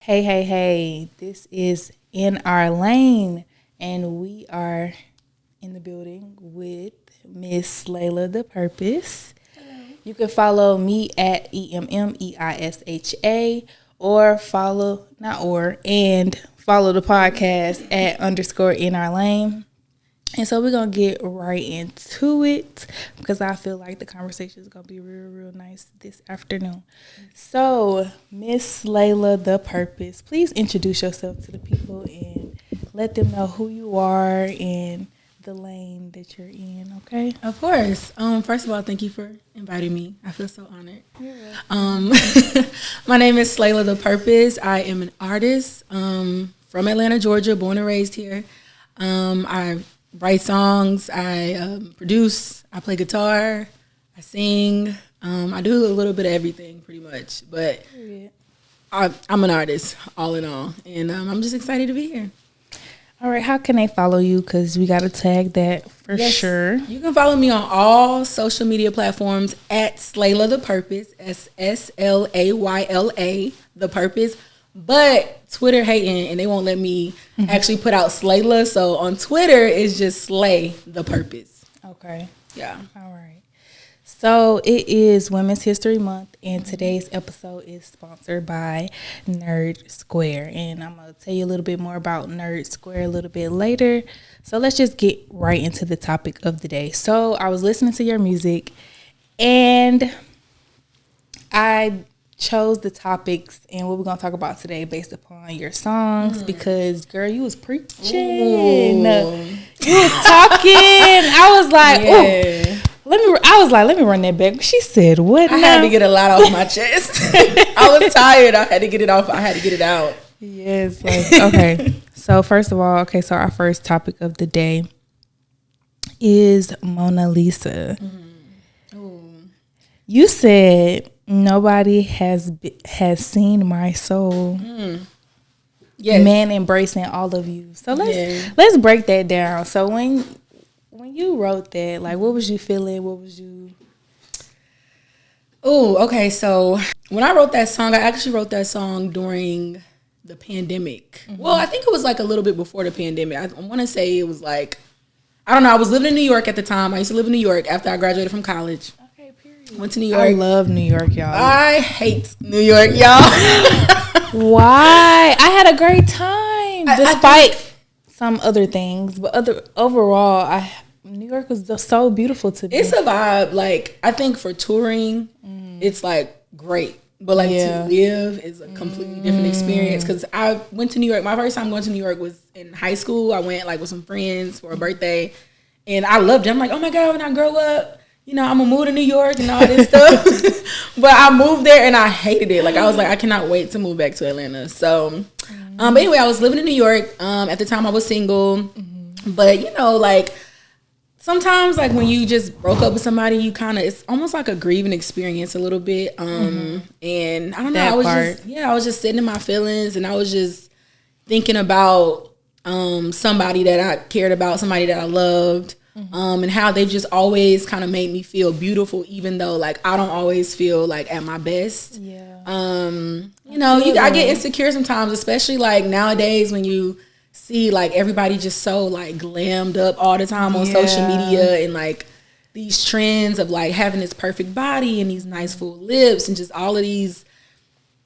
Hey, hey, hey, this is In Our Lane, and we are in the building with Miss Slayla the Purpose. You can follow me at EMMEISHA or follow the podcast at _ In Our Lane. And so we're going to get right into it because I feel like the conversation is going to be real nice this afternoon. So, Miss Slayla the Purpose, please introduce yourself to the people and let them know who you are and the lane that you're in, okay? Of course. First of all, thank you for inviting me. I feel so honored. My name is Slayla the Purpose. I am an artist from Atlanta, Georgia, born and raised here. I write songs, I produce, I play guitar, I sing. I do a little bit of everything pretty much, but I'm an artist all in all, and I'm just excited to be here. All right, how can they follow you? Because we got to tag that for sure. You can follow me on all social media platforms at Slayla the Purpose, SSLAYLA, the Purpose. But Twitter hating, and they won't let me actually put out Slayla. So on Twitter, it's just Slay the Purpose. Okay. Yeah. All right. So it is Women's History Month, and today's episode is sponsored by Nerd Square. And I'm going to tell you a little bit more about Nerd Square a little bit later. So let's just get right into the topic of the day. So I was listening to your music, and I chose the topics and what we're going to talk about today based upon your songs because, girl, you was preaching. You was talking. I was like, let me run that back. She said, what I now? had to get a lot off my chest. I was tired. I had to get it off. I had to get it out. Yes. Okay. So first of all, so our first topic of the day is Mona Lisa. You said nobody has seen my soul. Yes. Man embracing all of you. So let's break that down. So when you wrote that, like, what was you feeling? What was you? Oh, okay. So when I wrote that song, I actually wrote that song during the pandemic. Well, I think it was like a little bit before the pandemic. I want to say it was like, I don't know. I was living in New York at the time. I used to live in New York after I graduated from college. Went to New York. I love New York, y'all. I hate New York, y'all. Why? I had a great time, despite some other things. But overall, New York was just so beautiful to me. It's a vibe. Like, I think for touring, it's like great. But like to live is a completely different experience. Because I went to New York. My first time going to New York was in high school. I went like with some friends for a birthday, and I loved it. I'm like, oh my God, when I grow up, I'm going to move to New York and all this stuff. But I moved there and I hated it. Like, I was like, I cannot wait to move back to Atlanta. So, but anyway, I was living in New York. At the time I was single. But, like, sometimes, like, when you just broke up with somebody, it's almost like a grieving experience a little bit. And I don't know. I was just sitting in my feelings, and I was just thinking about somebody that I cared about, somebody that I loved. And how they've just always kind of made me feel beautiful, even though like I don't always feel like at my best. I get insecure sometimes, especially like nowadays when you see like everybody just so like glammed up all the time on social media, and like these trends of like having this perfect body and these nice full lips and just all of these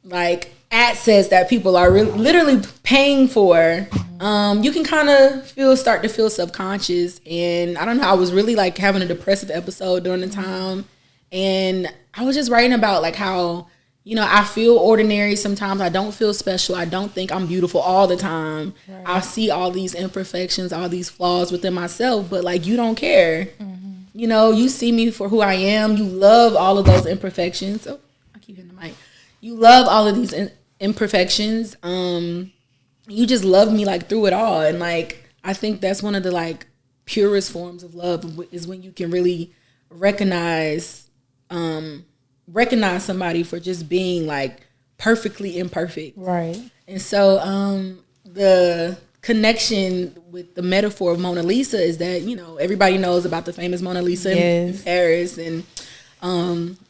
like assets that people are literally paying for. You can kind of start to feel subconscious, and I don't know, I was really like having a depressive episode during the time, and I was just writing about like how I feel ordinary sometimes. I don't feel special. I don't think I'm beautiful all the time. I see all these imperfections, all these flaws within myself, but like you don't care. You see me for who I am. You love all of those imperfections. Oh, I keep hitting the mic. You love all of these imperfections. You just love me like through it all. And like, I think that's one of the like purest forms of love is when you can really recognize somebody for just being like perfectly imperfect. Right. And so the connection with the metaphor of Mona Lisa is that, everybody knows about the famous Mona Lisa in Paris, and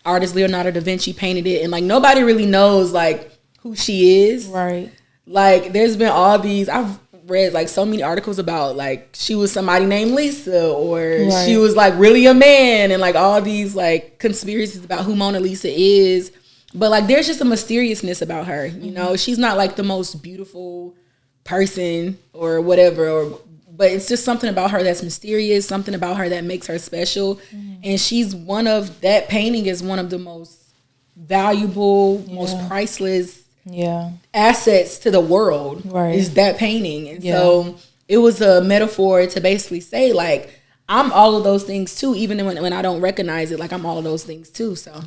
artist Leonardo da Vinci painted it, and like nobody really knows like who she is. Right. Like, there's been all these, I've read like so many articles about like she was somebody named Lisa, or she was like really a man, and like all these like conspiracies about who Mona Lisa is. But like there's just a mysteriousness about her, you know. She's not like the most beautiful person or whatever, but it's just something about her that's mysterious, something about her that makes her special. And she's that painting is one of the most valuable, most priceless assets to the world, is that painting. And so it was a metaphor to basically say like, I'm all of those things too, even when I don't recognize it, like I'm all of those things too. So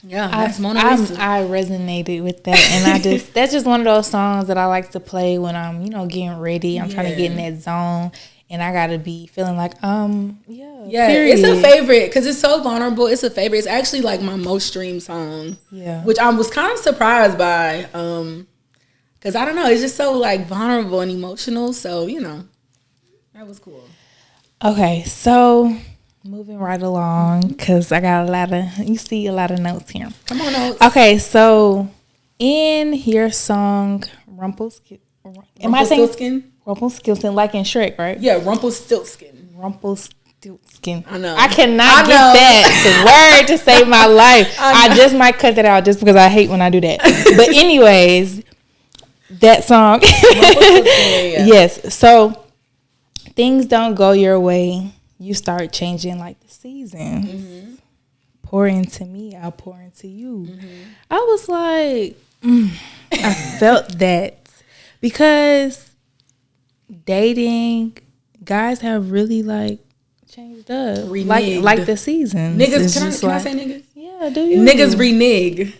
that's Mona Lisa. I resonated with that, and that's just one of those songs that I like to play when I'm, getting ready. I'm trying to get in that zone, and I gotta be feeling like, It's a favorite because it's so vulnerable. It's a favorite. It's actually like my most streamed song. Yeah, which I was kind of surprised by, because I don't know, it's just so like vulnerable and emotional. So that was cool. Okay, so moving right along, because I got a lot of notes here. Come on, notes. Okay, so in your song Rumpelstiltskin, like in Shrek, right? Yeah, Rumpelstiltskin. I know. I cannot get that word to save my life. I just might cut that out just because I hate when I do that. But anyways, that song. Yes. So things don't go your way. You start changing like the seasons. Pour into me, I'll pour into you. I was like, I felt that because dating, guys have really like changed up, reneged. like the seasons. Niggas, can I say niggas? Yeah, do you? Niggas renege.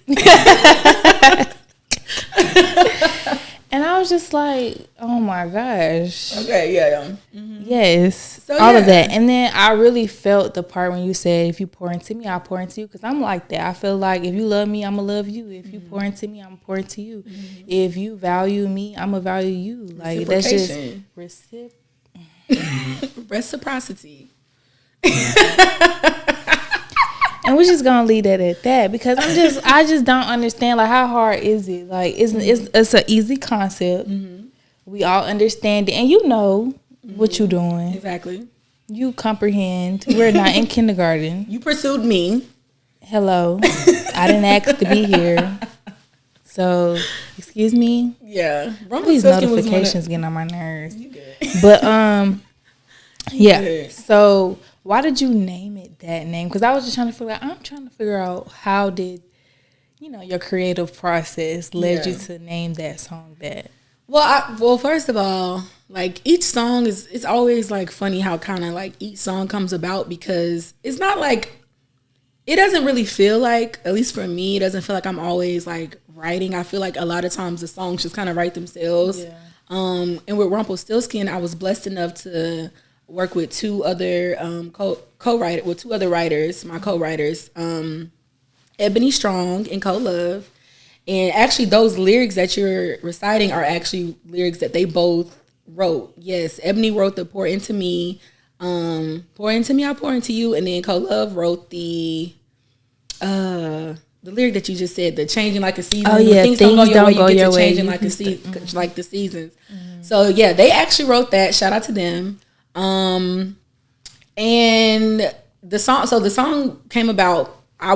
And I was just like, oh my gosh. Okay, yeah. Yes, so, all of that. And then I really felt the part when you said, if you pour into me, I'll pour into you. Because I'm like that. I feel like if you love me, I'm going to love you. If you pour into me, I'm going to pour into you. If you value me, I'm going to value you. Like, that's just reciprocity. And we're just gonna leave that at that, because I just don't understand, like, how hard is it? Like, it's an easy concept. We all understand it, and what you're doing. Exactly. You comprehend. We're not in kindergarten. You pursued me. Hello. I didn't ask to be here. So, excuse me. Yeah. These notifications getting on my nerves. You good. But yeah. So why did you name it that name? Because I was just trying to figure out how did, your creative process led you to name that song that. Well, first of all, like each song it's always like funny how kind of like each song comes about, because it's not like, it doesn't really feel like, at least for me, it doesn't feel like I'm always like writing. I feel like a lot of times the songs just kind of write themselves. Yeah. And with Rumpelstiltskin, I was blessed enough to work with two other two other writers, my co-writers, Ebony Strong and Co Love. And actually those lyrics that you're reciting are actually lyrics that they both wrote. Yes, Ebony wrote the pour into me, I'll pour into you, and then Co Love wrote the lyric that you just said, the changing like a season. Oh yeah, things don't go your way. Changing like like the seasons. So yeah, they actually wrote that. Shout out to them. And the song came about. I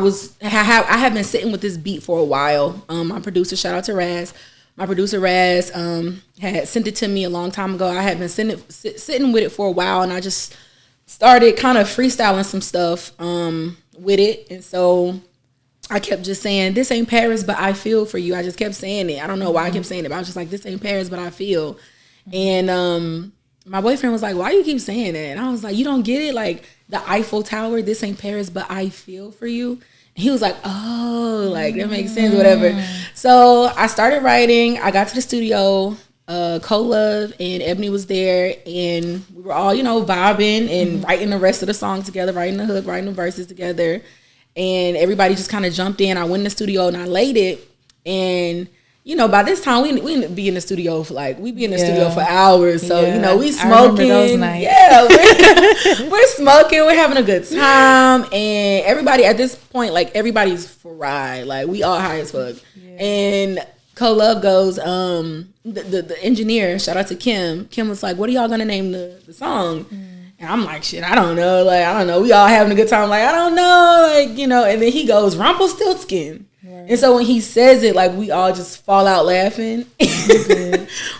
have been sitting with this beat for a while. My producer, shout out to Raz. My producer Raz had sent it to me a long time ago. I had been sitting with it for a while, and I just started kind of freestyling some stuff with it. And so I kept just saying, this ain't Paris, but I feel for you. I just kept saying it. I don't know why I kept saying it, but I was just like, this ain't Paris, but I feel. And my boyfriend was like, why you keep saying that? And I was like, you don't get it? Like the Eiffel Tower, this ain't Paris, but I feel for you. And he was like, oh, like that makes sense, whatever. So I started writing. I got to the studio. Co Love and Ebony was there, and we were all, vibing and writing the rest of the song together, writing the hook, writing the verses together. And everybody just kind of jumped in. I went in the studio and I laid it. And by this time we didn't be in the studio for studio for hours. So we smoking. Those nights. Yeah, we're smoking. We're having a good time, and everybody at this point, like everybody's fried. Like we all high as fuck. Yeah. And Co Love goes, the engineer, shout out to Kim. Kim was like, what are y'all gonna name the song? And I'm like, shit, I don't know. Like, I don't know. We all having a good time. Like, I don't know. Like, you know, and then he goes, Rumpelstiltskin. Right. And so when he says it, like, we all just fall out laughing.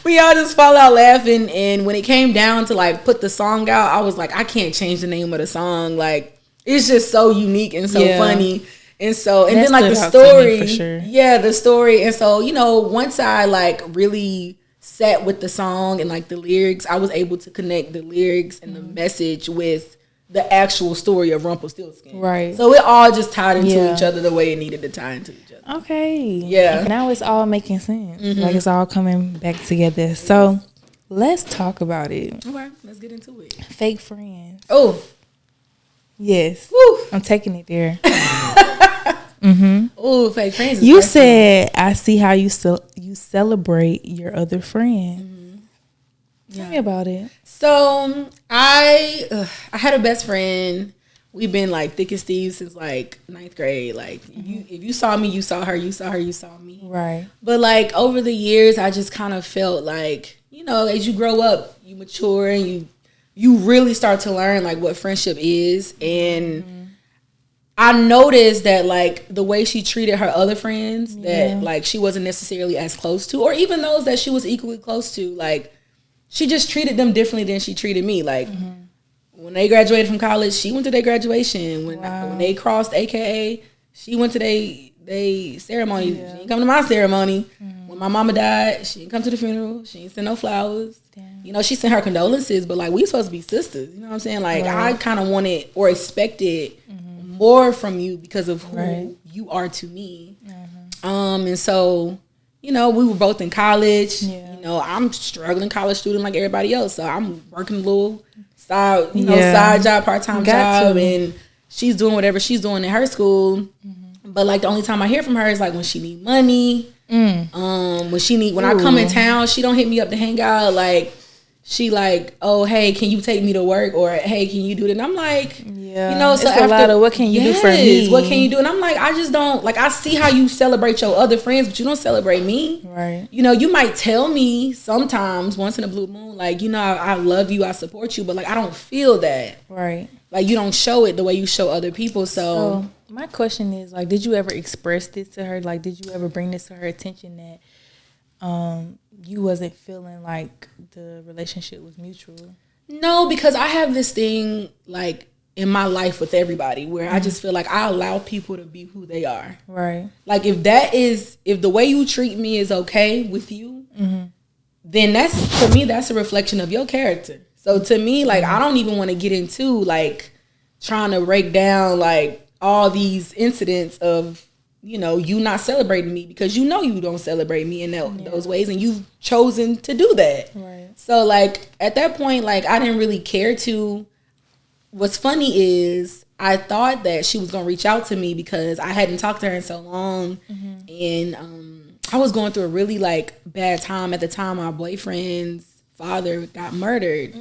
We all just fall out laughing. And when it came down to, like, put the song out, I was like, I can't change the name of the song. Like, it's just so unique and so funny. And so, and then, like, the story. For sure. Yeah, the story. And so, you know, once I, like, really sat with the song and like the lyrics, I was able to connect the lyrics and the message with the actual story of Rumpelstiltskin. Right. So it all just tied into each other the way it needed to tie into each other. Okay. Yeah. Now it's all making sense. Like it's all coming back together. So let's talk about it. Okay, let's get into it. Fake friends. Oh. Yes. Woo. I'm taking it there. Oh, fake friends. You said, I see how you celebrate your other friend. Tell me about it. So I had a best friend. We've been like thick as thieves since like 9th grade. Like if you saw me, you saw her. You saw her, you saw me. Right. But like over the years, I just kind of felt like, you know, as you grow up, you mature and you really start to learn like what friendship is. And I noticed that, like, the way she treated her other friends that, like, she wasn't necessarily as close to, or even those that she was equally close to, like, she just treated them differently than she treated me. Like, when they graduated from college, she went to their graduation. When they crossed AKA, she went to their ceremony. She didn't come to my ceremony. When my mama died, she didn't come to the funeral. She didn't send no flowers. Damn. You know, she sent her condolences, but, like, we supposed to be sisters. You know what I'm saying? Like, I kind of wanted or expected more from you because of who you are to me. And so, you know, we were both in college. You know, I'm a struggling college student like everybody else. So I'm working a little side, side job, part-time job. And she's doing whatever she's doing in her school. But like the only time I hear from her is like when she need money. When I come in town, she don't hit me up to hang out. Like, she like, oh, hey, can you take me to work? Or, hey, can you do that? And I'm like, you know, so it's a lot of what can you do for me? What can you do? And I'm like, I just don't, like, I see how you celebrate your other friends, but you don't celebrate me. Right. You know, you might tell me sometimes, once in a blue moon, like, you know, I love you, I support you, but like, I don't feel that. Right. Like, you don't show it the way you show other people. So my question is, like, did you ever express this to her? Like, did you ever bring this to her attention that you wasn't feeling like the relationship was mutual? No, because I have this thing like in my life with everybody where I just feel like I allow people to be who they are. Right. Like if the way you treat me is okay with you, then to me that's a reflection of your character. So to me, like I don't even want to get into like trying to break down like all these incidents of, you know, you not celebrating me because you know you don't celebrate me in those ways and you've chosen to do that. Right. So, like, at that point, like, I didn't really care to. What's funny is I thought that she was going to reach out to me because I hadn't talked to her in so long. And I was going through a really, like, bad time. At the time, my boyfriend's father got murdered.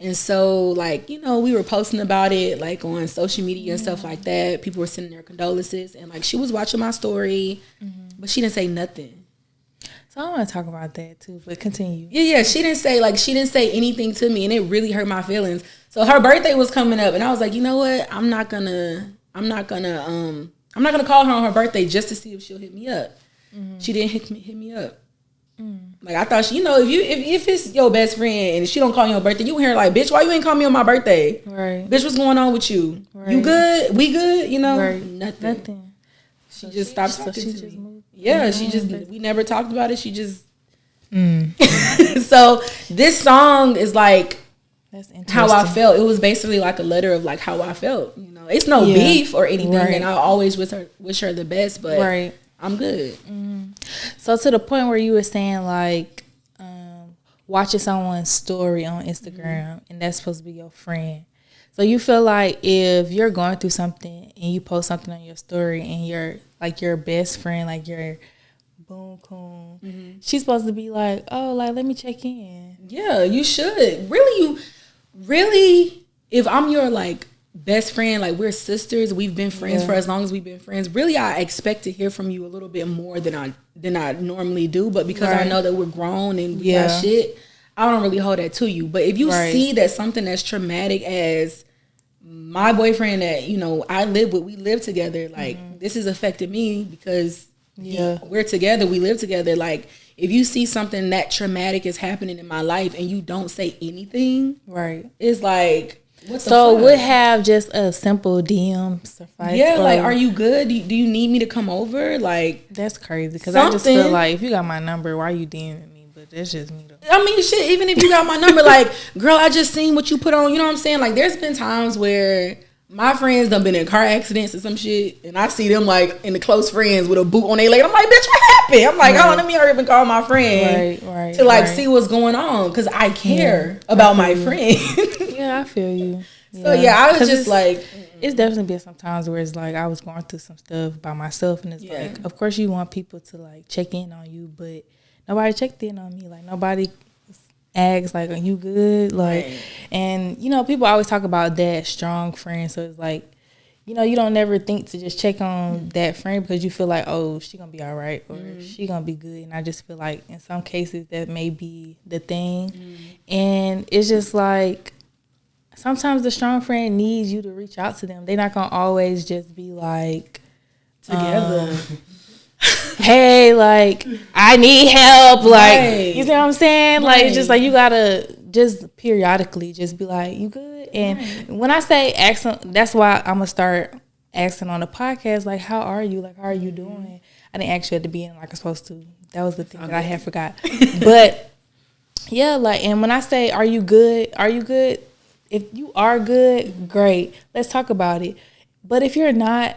And so, like, you know, we were posting about it, like, on social media and stuff like that. People were sending their condolences. And, like, she was watching my story, but she didn't say nothing. So I want to talk about that, too, but continue. Yeah. She didn't say anything to me, and it really hurt my feelings. So her birthday was coming up, and I was like, you know what? I'm not gonna call her on her birthday just to see if she'll hit me up. She didn't hit me up. Like I thought, you know, if it's your best friend and she don't call you on your birthday, you hear like, bitch, why you ain't call me on my birthday? Right. Bitch, what's going on with you? Right. You good? We good? You know, nothing. She just stopped talking to me. Yeah, we never talked about it. She just. So this song is like how I felt. It was basically like a letter of like how I felt. You know, it's no beef or anything, and I always wish her the best. But I'm good. So to the point where you were saying like watching someone's story on Instagram and that's supposed to be your friend. So you feel like if you're going through something and you post something on your story and you're like your best friend, like your boom coon, she's supposed to be like, oh, like let me check in. Yeah, you should. Really, if I'm your like best friend, like we're sisters. We've been friends for as long as we've been friends. Really, I expect to hear from you a little bit more than I normally do. But because I know that we're grown and we got shit, I don't really hold that to you. But if you see that something as traumatic as my boyfriend that, you know, I live with, we live together, like this has affected me because we're together, we live together. Like if you see something that traumatic is happening in my life and you don't say anything, it's like, what the fuck? Would have just a simple DM suffice? Yeah, like, are you good? Do you need me to come over? Like, that's crazy. Because I just feel like if you got my number, why are you DMing me? But that's just me though. I mean, shit, even if you got my number, like, girl, I just seen what you put on. You know what I'm saying? Like, there's been times where my friends done been in car accidents or some shit, and I see them, like, in the close friends with a boot on their leg. I'm like, bitch, what happened? I'm like, oh, let me hurry up and call my friend to, like, see what's going on. Because I care about my friend. Yeah, I feel you. So, I was just like... It's definitely been some times where it's like I was going through some stuff by myself, and it's like, of course you want people to, like, check in on you, but nobody checked in on me. Like, nobody asks, like, are you good? Like, and, you know, people always talk about that strong friend, so it's like, you know, you don't never think to just check on that friend because you feel like, oh, she gonna be all right or she gonna be good. And I just feel like in some cases that may be the thing. And it's just like, sometimes the strong friend needs you to reach out to them. They're not gonna always just be like together. Hey, like, I need help. Like, you see what I'm saying? Like, it's just like you gotta just periodically just be like, you good? And when I say asking, that's why I'm gonna start asking on the podcast, like, how are you? Like, how are you doing? I didn't ask you at the beginning like I'm supposed to. That was the thing that I had forgot. But yeah, like, and when I say, are you good? Are you good? If you are good, great. Let's talk about it. But if you're not,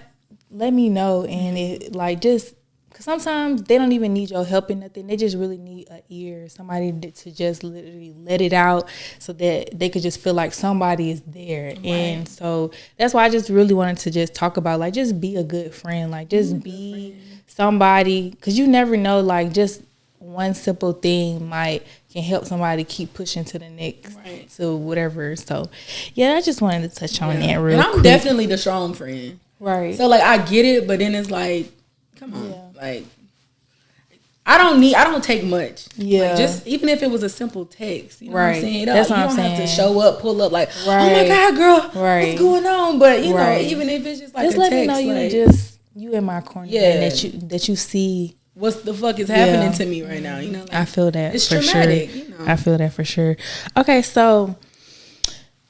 let me know. And it, like, just, because sometimes they don't even need your help in nothing. They just really need an ear, somebody to just literally let it out so that they could just feel like somebody is there. And so that's why I just really wanted to just talk about, like, just be a good friend. Like, just be somebody, because you never know, like, just one simple thing can help somebody keep pushing to the next, to whatever. So, yeah, I just wanted to touch on that real quick. I'm definitely the strong friend. Right. So, like, I get it, but then it's like, come on. Yeah. Like, I don't take much. Yeah. Like, just, even if it was a simple text, you know what I'm saying? That's what I'm saying. You don't have to show up, pull up, like, oh my God, girl, what's going on? But, you know, even if it's just like just a text. Just let me know you in my corner. And that you see what the fuck is happening to me right now, you know? Like, I feel that it's for traumatic, sure. You know? I feel that for sure. Okay, so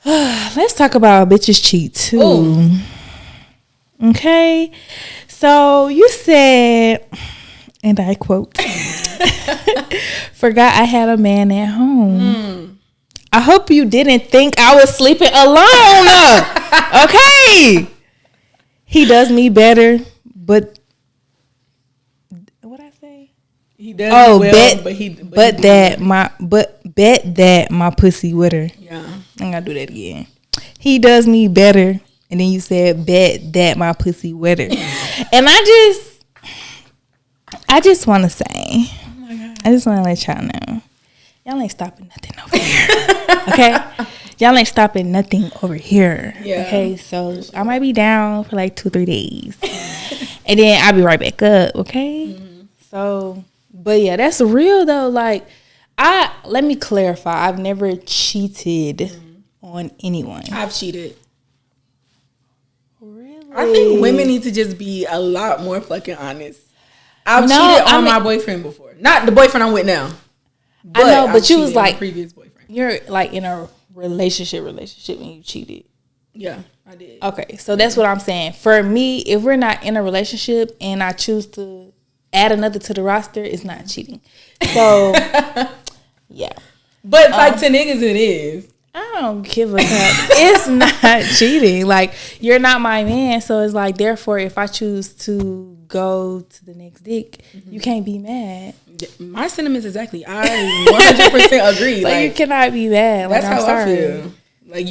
let's talk about bitches cheat too. Ooh. Okay, so you said, and I quote, forgot I had a man at home. I hope you didn't think I was sleeping alone. Okay, he does me better, but he does well, bet that my pussy with her. Yeah, I'm gonna do that again. He does me better, and then you said bet that my pussy with her. And I just want to say, oh my God. I just want to let y'all know, y'all ain't stopping nothing over here. Okay, y'all ain't stopping nothing over here. Yeah. Okay, so I might be down for like 2-3 days, and then I'll be right back up. Okay, so. But yeah, that's real though. Like, let me clarify. I've never cheated on anyone. I've cheated. Really? I think women need to just be a lot more fucking honest. I've cheated on my boyfriend before. Not the boyfriend I'm with now. I know, but you was like previous boyfriend. You're like in a relationship when you cheated. Yeah, I did. Okay, so that's what I'm saying. For me, if we're not in a relationship and I choose to add another to the roster, it's not cheating. So, yeah. But like to niggas, it is. I don't give a fuck. It's not cheating. Like, you're not my man, so it's like, therefore, if I choose to go to the next dick, you can't be mad. My sentiments exactly. I 100% agree. Like, you cannot be mad. That's how I feel. Like,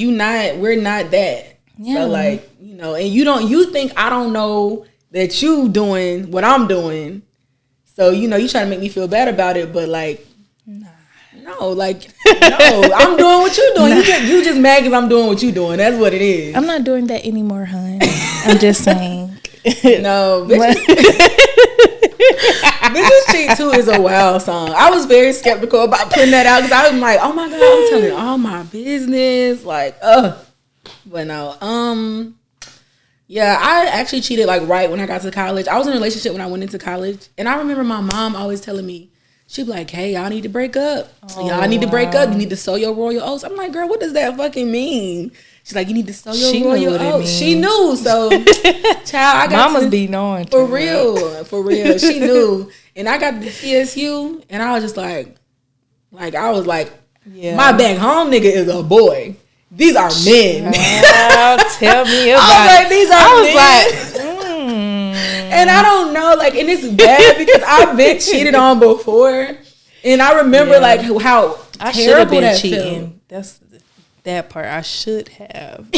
we're not that. Yeah. So like, you know, and you think I don't know that you doing what I'm doing. So, you know, you trying to make me feel bad about it, but like, nah, No, like, no, I'm doing what you're doing. You just mad because I'm doing what you're doing. That's what it is. I'm not doing that anymore, hun. I'm just saying. No, bitches Cheat Too is a wild song. I was very skeptical about putting that out because I was like, oh my God, I'm telling all my business. Like, but no, yeah, I actually cheated like right when I got to college. I was in a relationship when I went into college. And I remember my mom always telling me, she'd be like, hey, y'all need to break up. Y'all need to break up. You need to sow your royal oats. I'm like, girl, what does that fucking mean? She's like, you need to sow your royal oats. She knew. So, child, I got Mama's be knowing. For real. For real. She knew. And I got the TSU. And I was just like I was like, my back home nigga is a boy. These are men. Tell me about I was like, these are men. Like, and I don't know, like, and it's bad because I've been cheated on before. And I remember like how I should have been cheating. That's that part. I should have.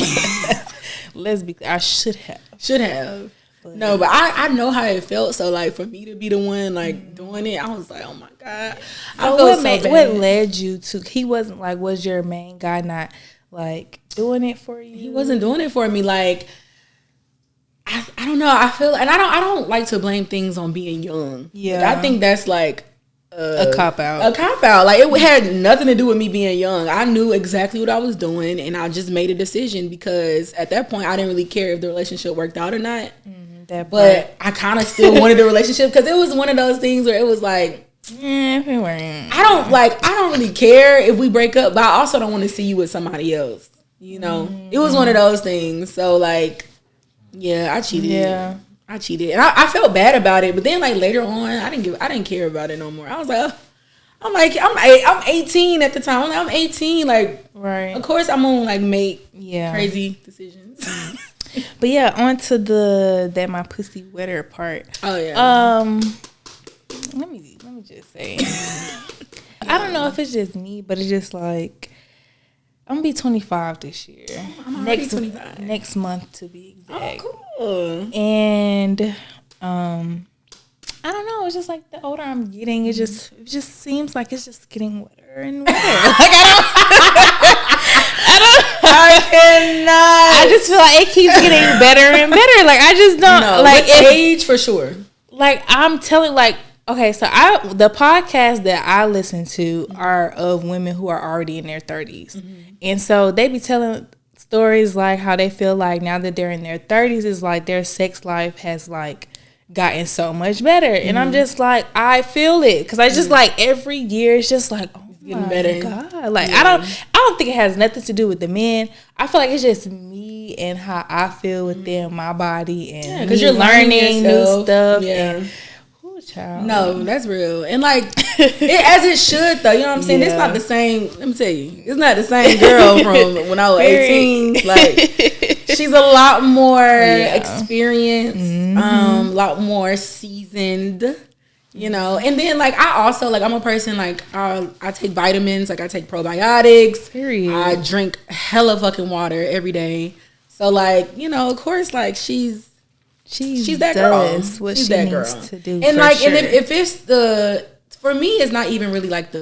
Let's be clear. I should have. No, but I know how it felt. So like for me to be the one like doing it, I was like, oh my God. I felt so bad. What led you to? He wasn't like. Was your main guy not like doing it for you? He wasn't doing it for me. Like I don't know. I feel and I don't like to blame things on being young. Yeah, like, I think that's like a cop out. A cop out. Like it had nothing to do with me being young. I knew exactly what I was doing, and I just made a decision because at that point I didn't really care if the relationship worked out or not. But I kind of still wanted the relationship because it was one of those things where it was like, I don't really care if we break up, but I also don't want to see you with somebody else. You know, it was one of those things. So like, yeah, I cheated. Yeah, I cheated, and I felt bad about it. But then like later on, I didn't care about it no more. I was like, I'm 18 at the time. I'm 18. Like, right. Of course, I'm gonna like make crazy decisions. But yeah, on to that my pussy wetter part. Oh yeah. Let me just say, I don't know if it's just me, but it's just like I'm gonna be 25 this year. I'm already 25. Next month to be exact. Oh, cool. And I don't know. It's just like the older I'm getting, it just seems like it's just getting wetter and wetter. Like I cannot. I just feel like it keeps getting better and better. Like I just don't like age for sure. Like I'm telling, like okay, so the podcasts that I listen to are of women who are already in their 30s, and so they be telling stories like how they feel like now that they're in their 30s is like their sex life has like gotten so much better, and I'm just like I feel it because I just like every year it's just like getting better. God, like I don't think it has nothing to do with the men. I feel like it's just me and how I feel within my body, and because you're learning new stuff. Yeah. And, child. No, that's real. And like as it should though, you know what I'm saying? Yeah. It's not the same, let me tell you, it's not the same girl from when I was 18. Like she's a lot more experienced, a lot more seasoned, you know. And then like I also like I'm a person like I take vitamins, like I take probiotics. Period. I drink hella fucking water every day. So like, you know, of course like she's that girl. What she's she that needs girl to do. And like, sure. and if it's for me, it's not even really like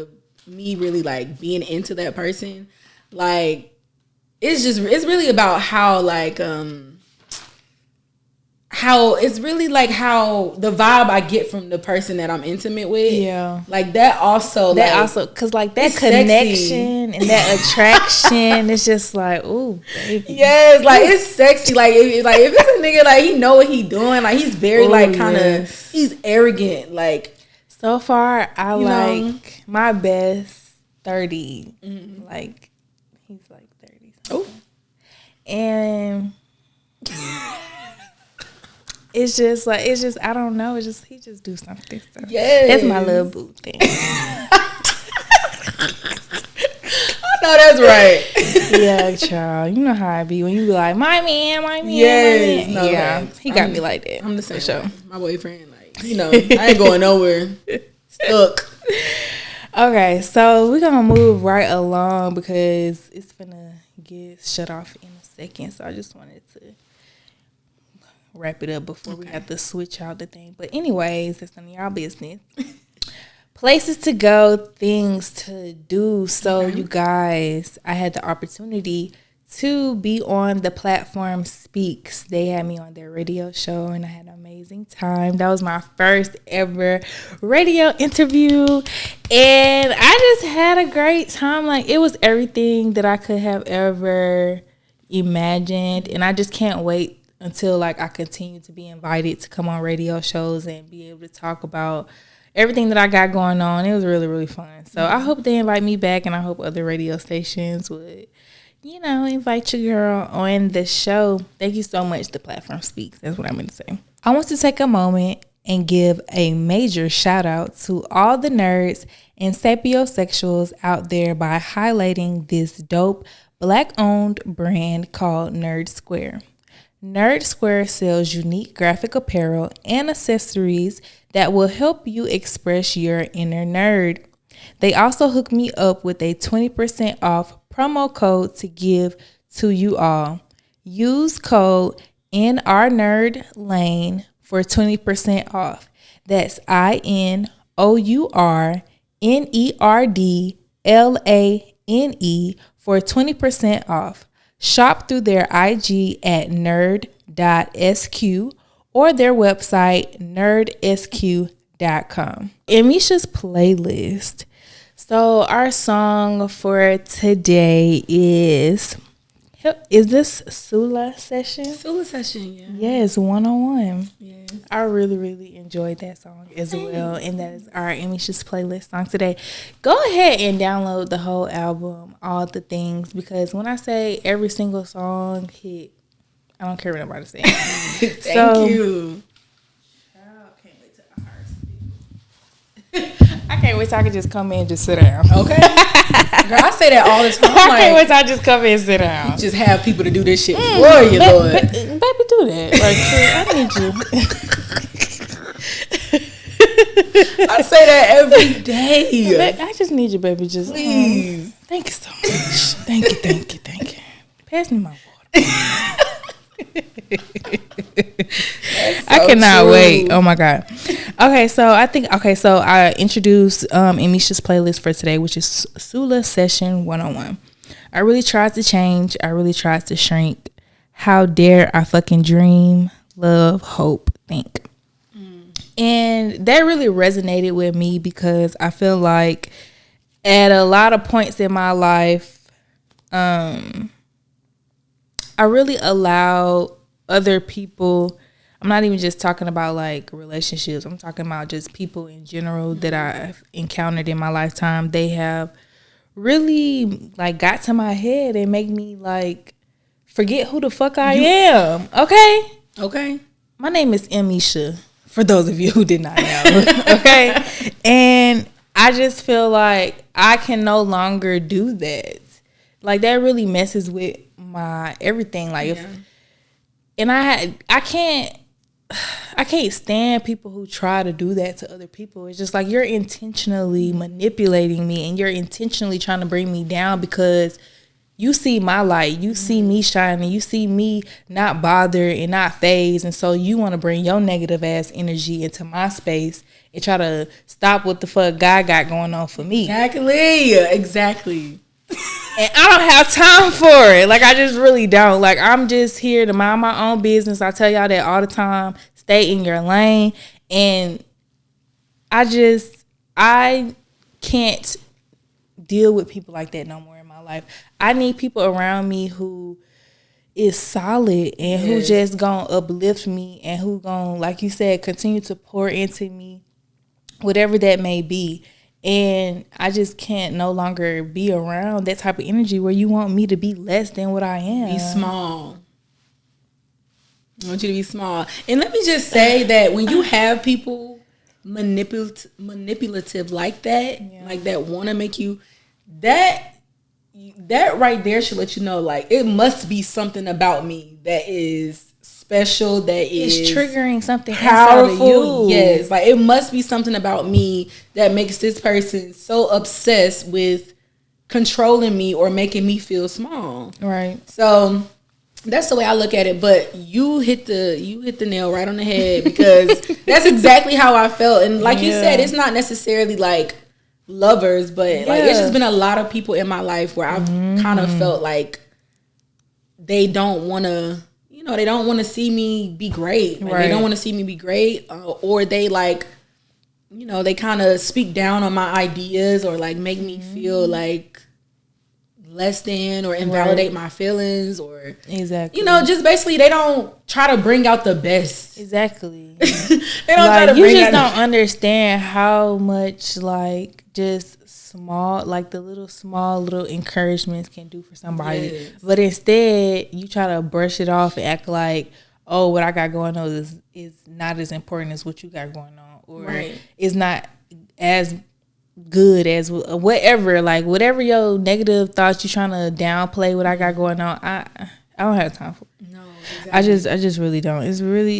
me really like being into that person. Like, it's really about how like how it's really like how the vibe I get from the person that I'm intimate with. Yeah. Like that also because like that connection and that attraction is just like, ooh, baby. Yes, like it's sexy. Like if it's a nigga like he know what he doing, like he's very like kind of he's arrogant. Like so far I like my best 30. Like he's like 30. Oh. And it's just I don't know. It's just he just do something. So yes, that's my little boo thing. I know that's right. Yeah, child. You know how I be when you be like my man. Yes, my man. No, yeah, he got me like that. I'm the same. For sure. My boyfriend, like you know, I ain't going nowhere. Stuck. Okay, so we're gonna move right along because it's gonna get shut off in a second. So I just wanted to wrap it up before we have to switch out the thing. But anyways, that's none of y'all business. places to go, things to do. So, you guys, I had the opportunity to be on the platform Speaks. They had me on their radio show, and I had an amazing time. That was my first ever radio interview, and I just had a great time. Like, it was everything that I could have ever imagined, and I just can't wait until like I continue to be invited to come on radio shows and be able to talk about everything that I got going on. It was really, really fun. So I hope they invite me back, and I hope other radio stations would, invite your girl on the show. Thank you so much. The platform Speaks. That's what I'm going to say. I want to take a moment and give a major shout out to all the nerds and sapiosexuals out there by highlighting this dope Black-owned brand called Nerd Square. Nerd Square sells unique graphic apparel and accessories that will help you express your inner nerd. They also hooked me up with a 20% off promo code to give to you all. Use code NRNerdLane for 20% off. That's INOURNERDLANE for 20% off. Shop through their IG at nerd.sq or their website nerdsq.com. Emmeisha's playlist. So our song for today is this Slayla Session? Slayla Session, yeah. Yes, 101. Yeah. I really, really enjoyed that song as well. And that is our Emmeisha's playlist song today. Go ahead and download the whole album, all the things, because when I say every single song hit, I don't care what nobody says. Thank you. I can't wait till I can just come in and just sit down. Okay. Girl, I say that all the time. I can't wait till I just come in and sit down. Just have people to do this shit for you, Lord. Baby, do that. Like, I need you. I say that every day. I just need you, baby. Just please. Thank you so much. Thank you. Pass me my water. I cannot wait. Oh my God. Okay, so I introduced Emmeisha's playlist for today, which is Slayla Session 101. I really tried to change. I really tried to shrink. How dare I fucking dream, love, hope, think. And that really resonated with me because I feel like at a lot of points in my life, I really allowed other people. I'm not even just talking about like relationships. I'm talking about just people in general that I've encountered in my lifetime. They have really like got to my head and make me like forget who the fuck I am. Okay. My name is Emmeisha, for those of you who did not know. Okay. And I just feel like I can no longer do that. Like that really messes with my everything. Like I can't stand people who try to do that to other people. It's just like you're intentionally manipulating me and you're intentionally trying to bring me down because you see my light, you see me shining, you see me not bothered and not phased, and so you want to bring your negative ass energy into my space and try to stop what the fuck God got going on for me. Exactly. And I don't have time for it. Like, I just really don't. Like, I'm just here to mind my own business. I tell y'all that all the time. Stay in your lane. And I can't deal with people like that no more in my life. I need people around me who is solid and who just gonna uplift me and who gonna, like you said, continue to pour into me, whatever that may be. And I just can't no longer be around that type of energy where you want me to be less than what I am. Be small. I want you to be small. And let me just say that when you have people manipulative like that, like that want to make you, that right there should let you know, like, it must be something about me that is special, that is triggering something powerful. Inside of you. Yes, like it must be something about me that makes this person so obsessed with controlling me or making me feel small. Right. So That's the way I look at it. But you hit the nail right on the head, because that's exactly how I felt. And like you said, it's not necessarily like lovers, but like it's just been a lot of people in my life where I've kind of felt like they don't want to, they don't want to see me be great. Like, they don't want to see me be great, or they like, they kind of speak down on my ideas, or like make me feel like less than, or invalidate my feelings, or just basically they don't try to bring out the best. Exactly. They don't try to you bring just out don't understand how much like just small, like the small little encouragements can do for somebody. Yes. But instead you try to brush it off and act like, oh, what I got going on is not as important as what you got going on, or it's not as good as whatever, like whatever your negative thoughts you trying to downplay what I got going on. I don't have time for it. No, exactly. I just really don't.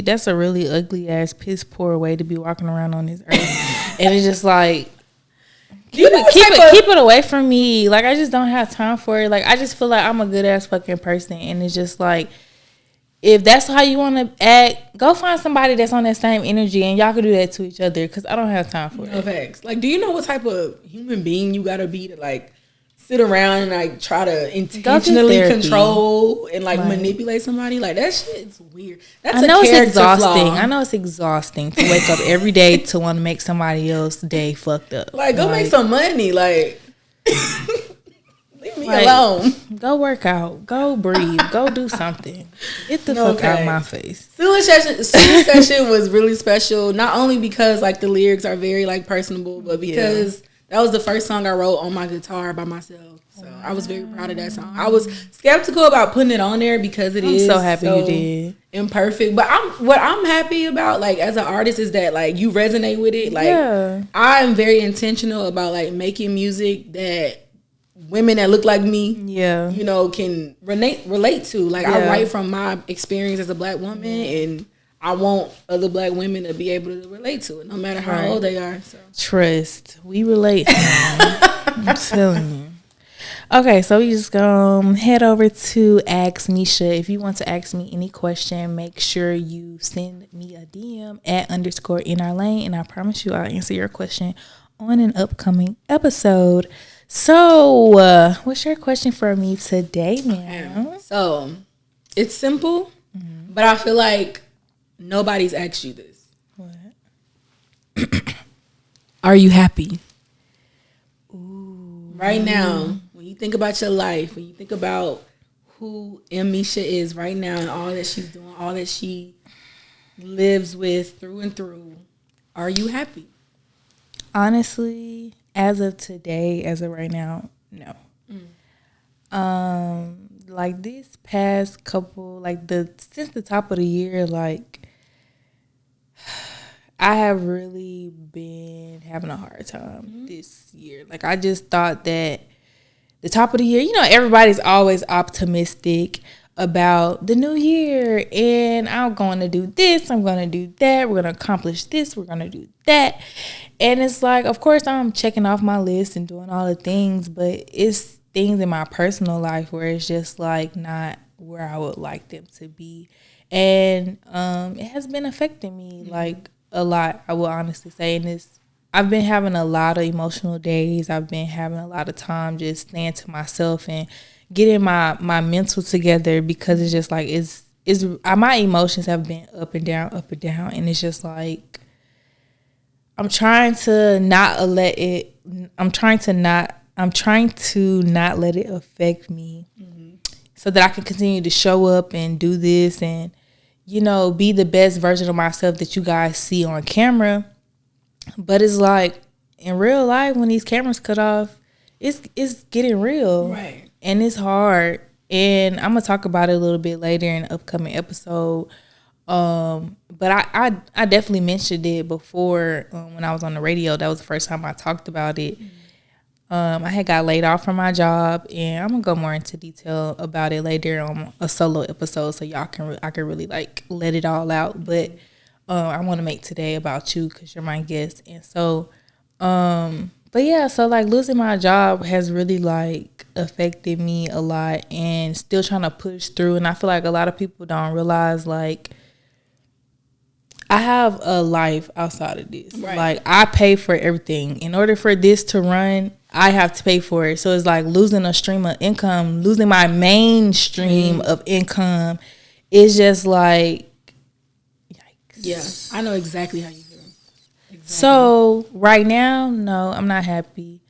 That's a really ugly ass piss poor way to be walking around on this earth. And it's just like, keep it away from me. Like, I just don't have time for it. Like, I just feel like I'm a good ass fucking person, and it's just like, if that's how you want to act, go find somebody that's on that same energy, and y'all can do that to each other, because I don't have time for it. Facts. Like, do you know what type of human being you gotta be to like sit around and like try to intentionally control and like manipulate somebody? Like, that shit's weird. I know it's exhausting. I know it's exhausting to wake up every day to want to make somebody else's day fucked up. Like, go make some money. Like, leave me alone. Go work out. Go breathe. Go do something. Get the fuck out of my face. Student session was really special. Not only because like the lyrics are very like personable, but because that was the first song I wrote on my guitar by myself. So I was very proud of that song. I was skeptical about putting it on there because I'm so happy you did. Imperfect. But what I'm happy about, like, as an artist, is that like you resonate with it. Like, I'm very intentional about like making music that women that look like me, can relate to. Like, I write from my experience as a black woman, and I want other black women to be able to relate to it, no matter how old they are. So. Trust, we relate. I'm telling you. Okay, so we just gonna head over to Ask Meisha. If you want to ask me any question, make sure you send me a DM at _in_our_lane, and I promise you I'll answer your question on an upcoming episode. So, what's your question for me today, ma'am? So, it's simple, but I feel like nobody's asked you this. What? Are you happy? Ooh. Right now, when you think about your life, when you think about who Emmeisha is right now and all that she's doing, all that she lives with through and through, are you happy? Honestly, as of today, as of right now, no. Like this past couple, like since the top of the year, like I have really been having a hard time this year. Like, I just thought that the top of the year, everybody's always optimistic about the new year, and I'm going to do this, I'm going to do that, we're going to accomplish this, we're going to do that. And it's like, of course, I'm checking off my list and doing all the things, but it's things in my personal life where it's just like not where I would like them to be. And it has been affecting me like a lot, I will honestly say. And I've been having a lot of emotional days. I've been having a lot of time just staying to myself and getting my mental together, because it's just like my emotions have been up and down, and it's just like I'm trying to not let it affect me, so that I can continue to show up and do this and be the best version of myself that you guys see on camera. But it's like in real life, when these cameras cut off, it's getting real, right? And it's hard. And I'm gonna talk about it a little bit later in an upcoming episode. But I definitely mentioned it before when I was on the radio. That was the first time I talked about it. I had got laid off from my job, and I'm gonna go more into detail about it later on a solo episode, so I can really like let it all out. But I want to make today about you because you're my guest, and so But yeah, so like losing my job has really like affected me a lot, and still trying to push through. And I feel like a lot of people don't realize like I have a life outside of this. Right. Like I pay for everything. In order for this to run, I have to pay for it. So it's like losing a stream of income, losing my main stream of income is just like, yikes. Yeah, I know exactly how you feel. Exactly. So right now, no, I'm not happy.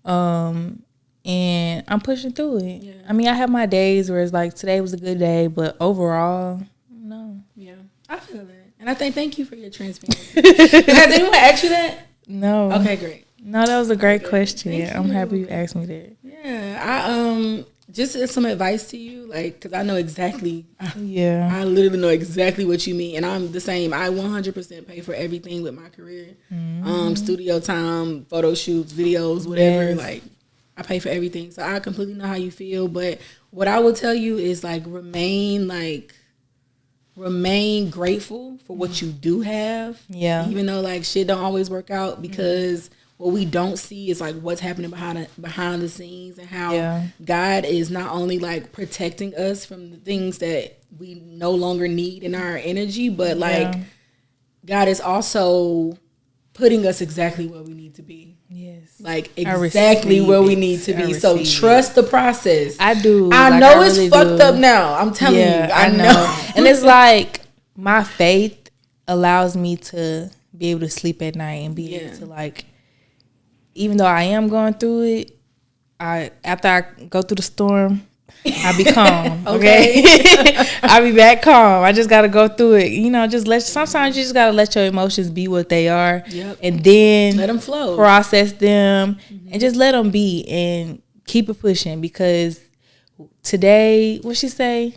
And I'm pushing through it. Yeah. I mean, I have my days where it's like today was a good day, but overall, no. Yeah, I feel that. And I thank you for your transparency. Has anyone asked you that? No. Okay, great. No, that was a great question. I'm happy you asked me that. Yeah, I just some advice to you, like, because I know exactly. Yeah, I literally know exactly what you mean, and I'm the same. I 100% pay for everything with my career, studio time, photo shoots, videos, whatever. Yes. Like, I pay for everything, so I completely know how you feel. But what I will tell you is like remain grateful for what you do have. Yeah. Even though like shit don't always work out, because what we don't see is like what's happening behind the scenes, and how God is not only like protecting us from the things that we no longer need in our energy, but like God is also putting us exactly where we need to be. Yes. Like exactly where we need to be. So trust the process. I do. I know it's really fucked up now. I'm telling you. I know. And it's like my faith allows me to be able to sleep at night and be able to like, even though I am going through it, after I go through the storm, I'll be calm. Okay. I'll be back calm. I just gotta go through it. You know, sometimes you just gotta let your emotions be what they are. Yep. And then let them flow. Process them and just let them be and keep it pushing, because today, what she say?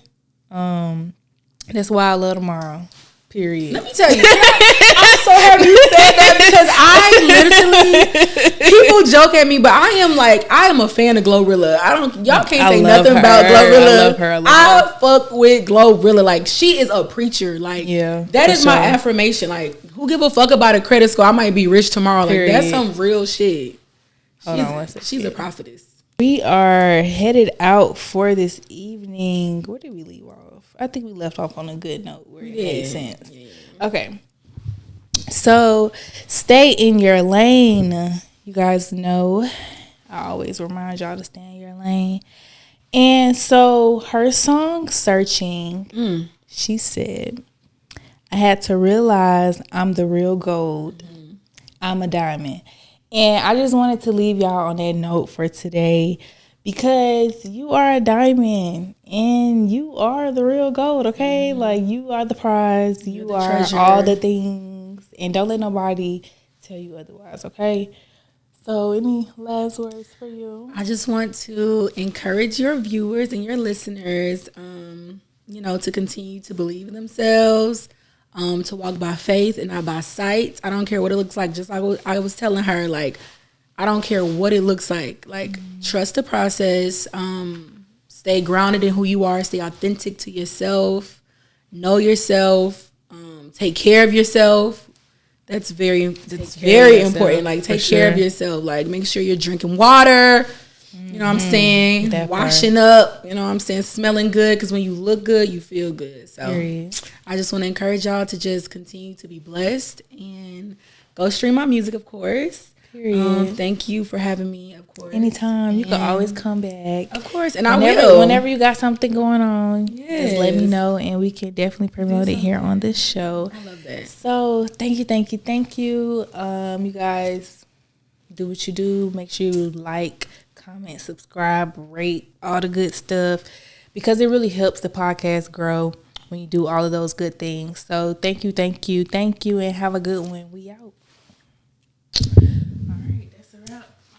That's why I love tomorrow. Period. Let me tell you, I'm so happy you said that, because I literally, people joke at me, but I am a fan of Glorilla. Y'all can't say nothing about Glorilla. I love her. I fuck with Glorilla. Like, she is a preacher. Like, that is my affirmation. Like, who give a fuck about a credit score? I might be rich tomorrow. Like, that's some real shit. She's a prophetess. We are headed out for this evening. Where did we leave off? I think we left off on a good note where it made sense. Yeah. Okay. So stay in your lane. You guys know I always remind y'all to stay in your lane. And so her song Searching, she said, I had to realize I'm the real gold. I'm a diamond. And I just wanted to leave y'all on that note for today, because you are a diamond and you are the real gold, okay? Like, you are the prize. You are treasure. All the things. And don't let nobody tell you otherwise, okay? So any last words for you? I just want to encourage your viewers and your listeners, to continue to believe in themselves, to walk by faith and not by sight. I don't care what it looks like. Just like I was telling her, like, I don't care what it looks like. Like, trust the process. Stay grounded in who you are. Stay authentic to yourself. Know yourself. Take care of yourself. That's very important. Like, take care of yourself. Like, make sure you're drinking water. You know what I'm saying? Washing up. You know what I'm saying? Smelling good. Because when you look good, you feel good. So I just want to encourage y'all to just continue to be blessed and go stream my music, of course. Thank you for having me, of course. Anytime. You can always come back. Of course. And I will. Whenever you got something going on, just let me know, and we can definitely promote it here on this show. I love that. So thank you. You guys do what you do. Make sure you like, comment, subscribe, rate, all the good stuff, because it really helps the podcast grow when you do all of those good things. So thank you, and have a good one. We out.